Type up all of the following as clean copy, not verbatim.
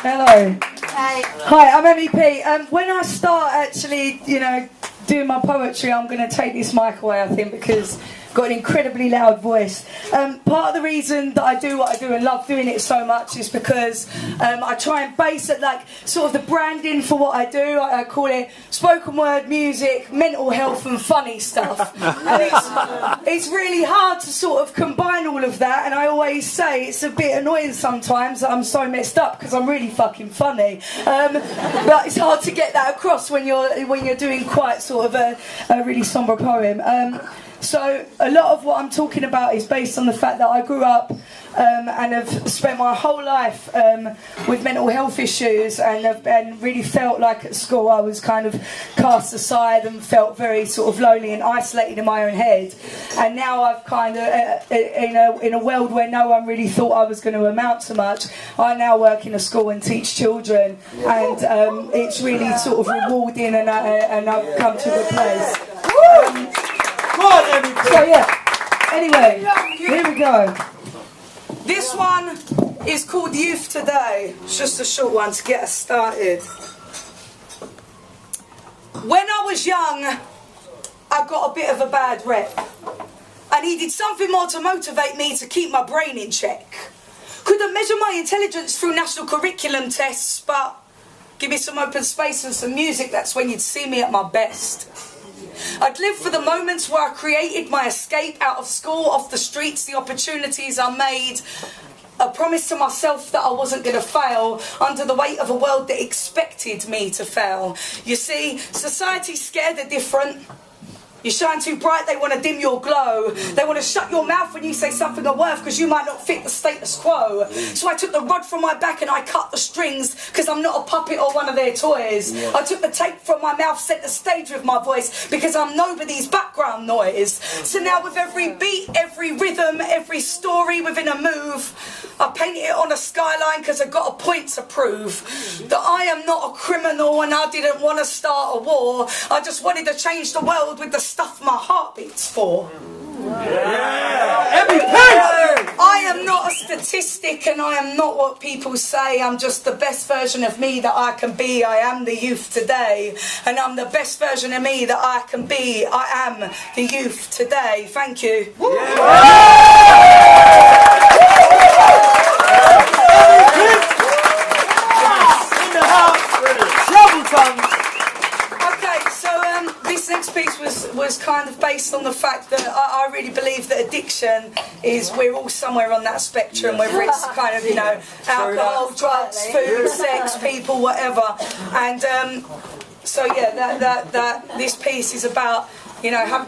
Hello. Hi. Hi, I'm Emy.p. When I start actually, doing my poetry, I'm going to take this mic away, I think, because I've got an incredibly loud voice. Part of the reason that I do what I do and love doing it so much is because I try and base it, like, sort of the branding for what I do. I call it spoken word, music, mental health and funny stuff. And it's really hard to sort of combine all of that, and I always say it's a bit annoying sometimes that I'm so messed up because I'm really fucking funny. But it's hard to get that across when you're doing quite sort of a really sombre poem. So a lot of what I'm talking about is based on the fact that I grew up and have spent my whole life with mental health issues, and really felt like at school I was kind of cast aside and felt very sort of lonely and isolated in my own head. And now I've kind of, in a world where no one really thought I was going to amount to much, I now work in a school and teach children, and it's really sort of rewarding, and I've come to a good place. So yeah, anyway, here we go. This one is called Youth Today. It's just a short one to get us started. When I was young, I got a bit of a bad rep. I needed something more to motivate me to keep my brain in check. Couldn't measure my intelligence through national curriculum tests, but give me some open space and some music, that's when you'd see me at my best. I'd live for the moments where I created my escape out of school, off the streets, the opportunities I made. A promise to myself that I wasn't going to fail under the weight of a world that expected me to fail. You see, society's scared of different. You shine too bright, they want to dim your glow. They want to shut your mouth when you say something of worth because you might not fit the status quo. So I took the rod from my back and I cut the strings because I'm not a puppet or one of their toys. I took the tape from my mouth, set the stage with my voice because I'm nobody's background noise. So now with every beat, every rhythm, every story within a move, I painted it on a skyline because I got a point to prove that I am not a criminal and I didn't want to start a war. I just wanted to change the world with the stuff my heart beats for. I am not a statistic and I am not what people say. I'm just the best version of me that I can be. I am the youth today, and I'm the best version of me that I can be. I am the youth today. Thank you. In the house, TroubleTongues. This next piece was kind of based on the fact that I really believe that addiction is, we're all somewhere on that spectrum, whether it's kind of, alcohol, drugs, food, sex, people, whatever. And so yeah, that this piece is about,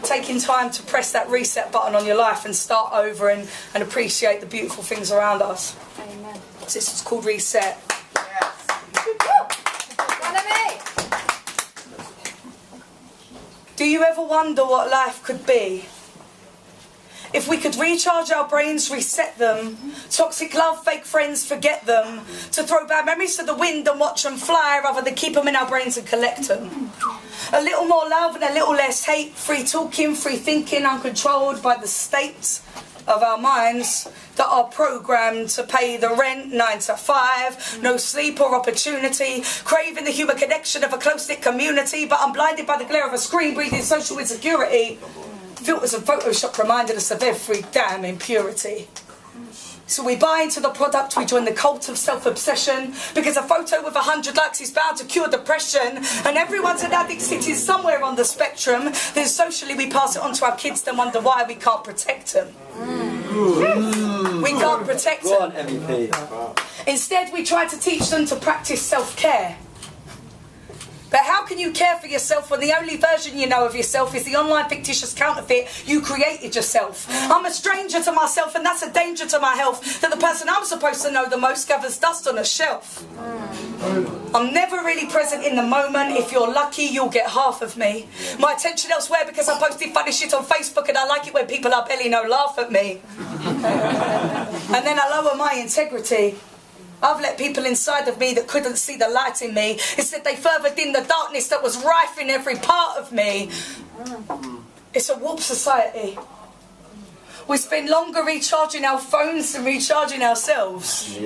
taking time to press that reset button on your life and start over and appreciate the beautiful things around us. Amen. So this is called Reset. Do you ever wonder what life could be? If we could recharge our brains, reset them, toxic love, fake friends, forget them, to throw bad memories to the wind and watch them fly rather than keep them in our brains and collect them. A little more love and a little less hate, free talking, free thinking, uncontrolled by the state of our minds that are programmed to pay the rent 9 to 5, no sleep or opportunity, craving the human connection of a close-knit community, but I'm blinded by the glare of a screen, breathing social insecurity. Filters and Photoshop reminded us of every damn impurity. So we buy into the product, we join the cult of self-obsession, because a photo with 100 likes is bound to cure depression, and everyone's an addict sitting somewhere on the spectrum. Then socially we pass it on to our kids, then wonder why we can't protect them. We can't protect them. Instead we try to teach them to practice self-care. But how can you care for yourself when the only version you know of yourself is the online fictitious counterfeit you created yourself? I'm a stranger to myself, and that's a danger to my health, that the person I'm supposed to know the most gathers dust on a shelf. I'm never really present in the moment. If you're lucky, you'll get half of me. My attention elsewhere because I posted funny shit on Facebook, and I like it when people I barely know laugh at me. And then I lower my integrity. I've let people inside of me that couldn't see the light in me. Instead they furthered in the darkness that was rife in every part of me. It's a warped society. We spend longer recharging our phones than recharging ourselves.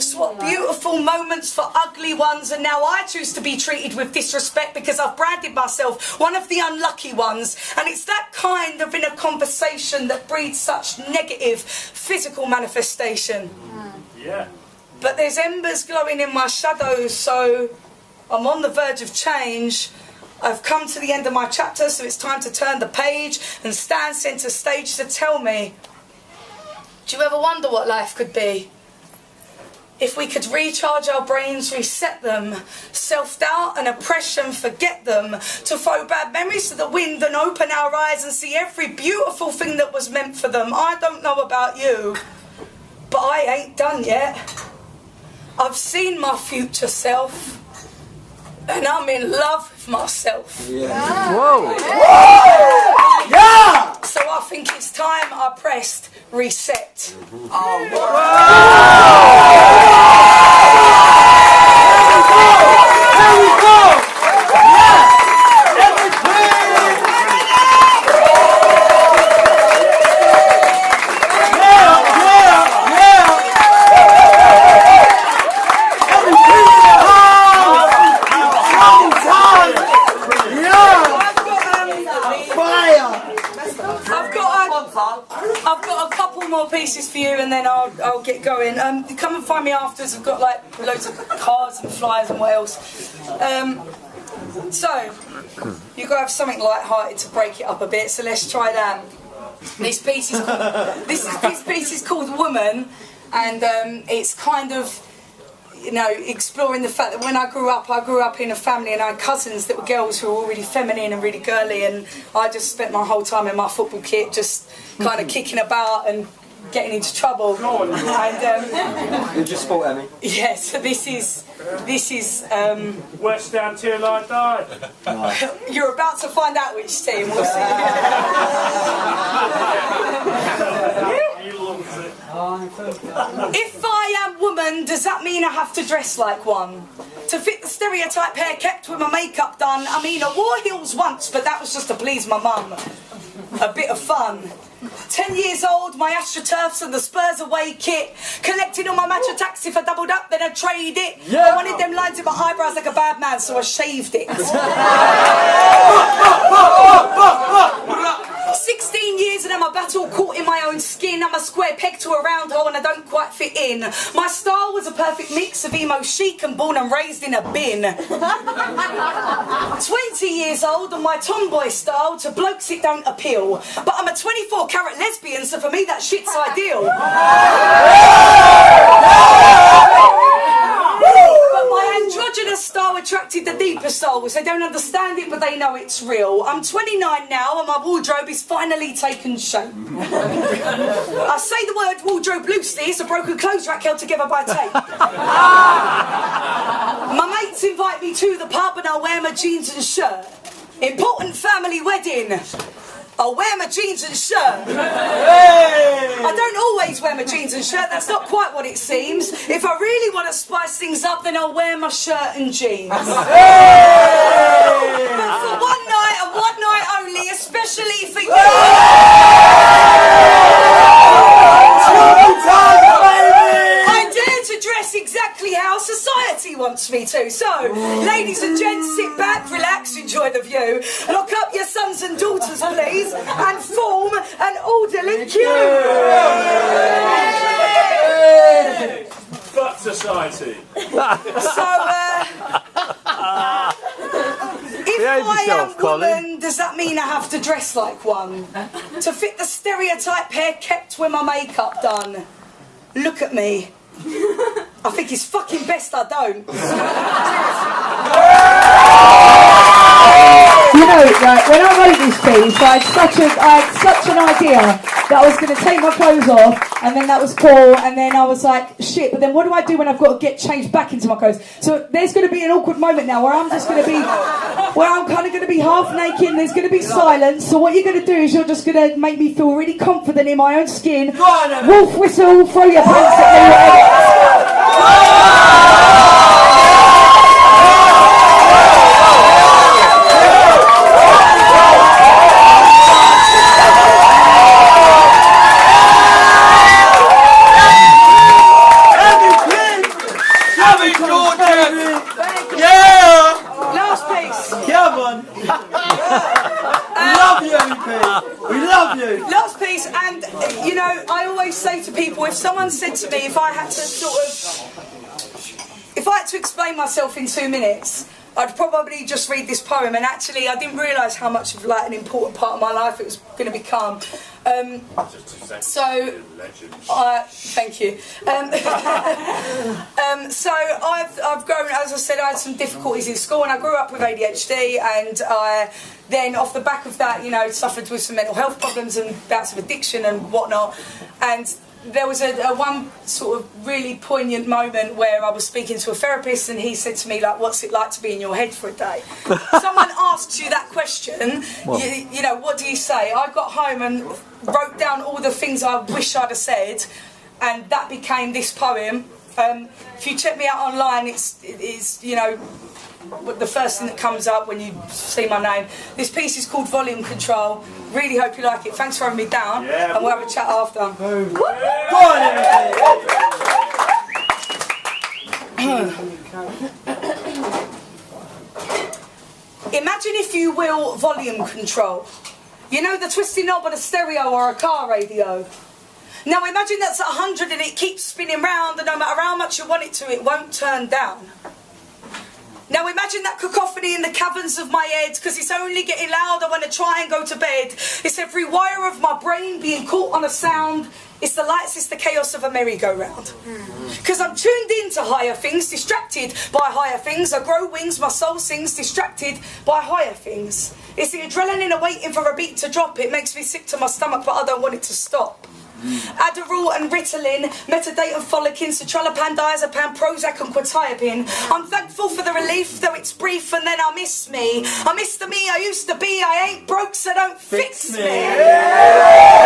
Swap beautiful moments for ugly ones, and now I choose to be treated with disrespect because I've branded myself one of the unlucky ones. And it's that kind of inner conversation that breeds such negative physical manifestation. But there's embers glowing in my shadows, so I'm on the verge of change. I've come to the end of my chapter, so it's time to turn the page and stand centre stage to tell me, do you ever wonder what life could be? If we could recharge our brains, reset them, self-doubt and oppression, forget them, to throw bad memories to the wind and open our eyes and see every beautiful thing that was meant for them. I don't know about you, but I ain't done yet. I've seen my future self. And I'm in love with myself. Whoa! Yeah! So I think it's time I pressed reset. There we go! I've got a couple more pieces for you, and then I'll get going. Come and find me afterwards. I've got like loads of cards and flyers and what else. So you've got to have something light-hearted to break it up a bit. So let's try that. This piece is called, this piece is called Woman, and it's kind of, you know, exploring the fact that when I grew up in a family and I had cousins that were girls who were all really feminine and really girly, and I just spent my whole time in my football kit just kind of kicking about and getting into trouble. And Who'd you sport, Emmy? yeah, so this is West Ham till I die. you're about to find out which team. We'll see. If I am woman, does that mean I have to dress like one? To fit the stereotype hair kept with my makeup done? I mean, I wore heels once, but that was just to please my mum. A bit of fun. 10 years old, my AstroTurfs and the Spurs away kit. Collected on my matcha taxi. If I doubled up, then I'd trade it. I wanted them lines in my eyebrows like a bad man, so I shaved it. 16 years and I'm a battle caught in my own skin. I'm a square peg to a round hole and I don't quite fit in. My style was a perfect mix of emo chic and born and raised in a bin. 20 years old and my tomboy style to blokes it don't appeal. But I'm a 24 carat lesbian, so for me that shit's ideal. But my androgynous style attracted the deeper souls. They don't understand it, but they know it's real. I'm 29 now, and my wardrobe is finally taken shape. I say the word wardrobe loosely. It's a broken clothes rack held together by tape. My mates invite me to the pub, and I wear my jeans and shirt. Important family wedding. I'll wear my jeans and shirt. I don't always wear my jeans and shirt, that's not quite what it seems. If I really want to spice things up, then I'll wear my shirt and jeans. But for one night and one night only, especially for you. I dare to dress exactly how society wants me to. So, ladies and gents, sit back, relax, enjoy the view. Lock up your sons and daughters, please, and form an orderly queue. Fuck society. So, if I am woman, does that mean I have to dress like one? To fit the stereotype hair kept with my makeup done? Look at me. I think it's fucking best I don't. You know, right, when I wrote this piece, I had such an idea that I was going to take my clothes off, and then that was cool, and then I was like, shit, but then what do I do when I've got to get changed back into my clothes? So there's going to be an awkward moment now where I'm just going to be, where I'm kind of going to be half naked, and there's going to be silence. So what you're going to do is you're just going to make me feel really confident in my own skin. Wolf whistle, throw your pants at me. Love it, Georgia! Thank you. Yeah! Last piece. Come on! We love you, Emy.p. We love you! Last piece, and you know, I always say to people, if someone said to me, if I had to explain myself in 2 minutes, I'd probably just read this poem. And actually, I didn't realise how much of like an important part of my life it was going to become. Thank you. So I've grown, as I said, I had some difficulties in school, and I grew up with ADHD, and I then, off the back of that, you know, suffered with some mental health problems and bouts of addiction and whatnot. And there was a one sort of really poignant moment where I was speaking to a therapist, and he said to me, like, what's it like to be in your head for a day? Someone asks you that question, you know, what do you say? I got home and wrote down all the things I wish I'd have said, and that became this poem. If you check me out online, it's you know, the first thing that comes up when you see my name. This piece is called Volume Control. Really hope you like it. Thanks for having me down, and we'll have a chat after. Go on, Imagine, if you will, volume control. You know, the twisty knob on a stereo or a car radio. Now imagine that's at 100 and it keeps spinning round, and no matter how much you want it to, it won't turn down. Now imagine that cacophony in the caverns of my head, because it's only getting louder when I try and go to bed. It's every wire of my brain being caught on a sound. It's the lights, it's the chaos of a merry-go-round. Because I'm tuned into higher things, distracted by higher things. I grow wings, my soul sings, distracted by higher things. It's the adrenaline awaiting for a beat to drop. It makes me sick to my stomach, but I don't want it to stop. Adderall and Ritalin, Metadate and Follikin, Citralopam, Diazepam, Prozac and Quetiapine. I'm thankful for the relief, though it's brief, and then I miss me. I miss the me I used to be. I ain't broke, so don't fix me. Yeah.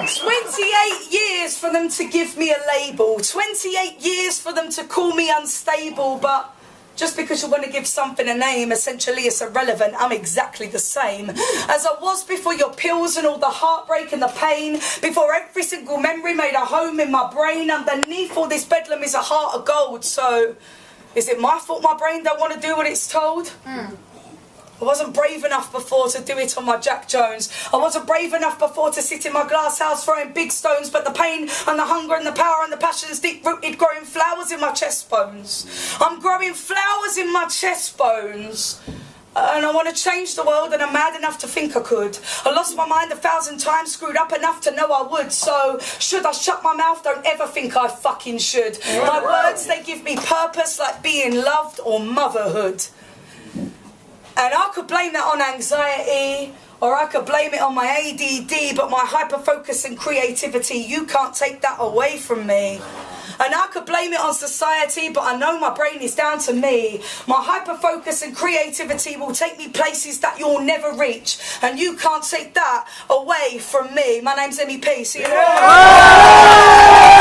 28 years for them to give me a label. 28 years for them to call me unstable, but just because you want to give something a name, essentially it's irrelevant. I'm exactly the same as I was before your pills and all the heartbreak and the pain. Before every single memory made a home in my brain. Underneath all this bedlam is a heart of gold. So, is it my fault my brain don't want to do what it's told? I wasn't brave enough before to do it on my Jack Jones. I wasn't brave enough before to sit in my glass house throwing big stones. But the pain and the hunger and the power and the passion's deep-rooted, growing flowers in my chest bones. I'm growing flowers in my chest bones. And I want to change the world, and I'm mad enough to think I could. I lost my mind 1,000 times, screwed up enough to know I would. So, should I shut my mouth? Don't ever think I fucking should. My words, they give me purpose, like being loved or motherhood. And I could blame that on anxiety, or I could blame it on my ADD, but my hyper-focus and creativity, you can't take that away from me. And I could blame it on society, but I know my brain is down to me. My hyper-focus and creativity will take me places that you'll never reach, and you can't take that away from me. My name's Emy.p. See you later.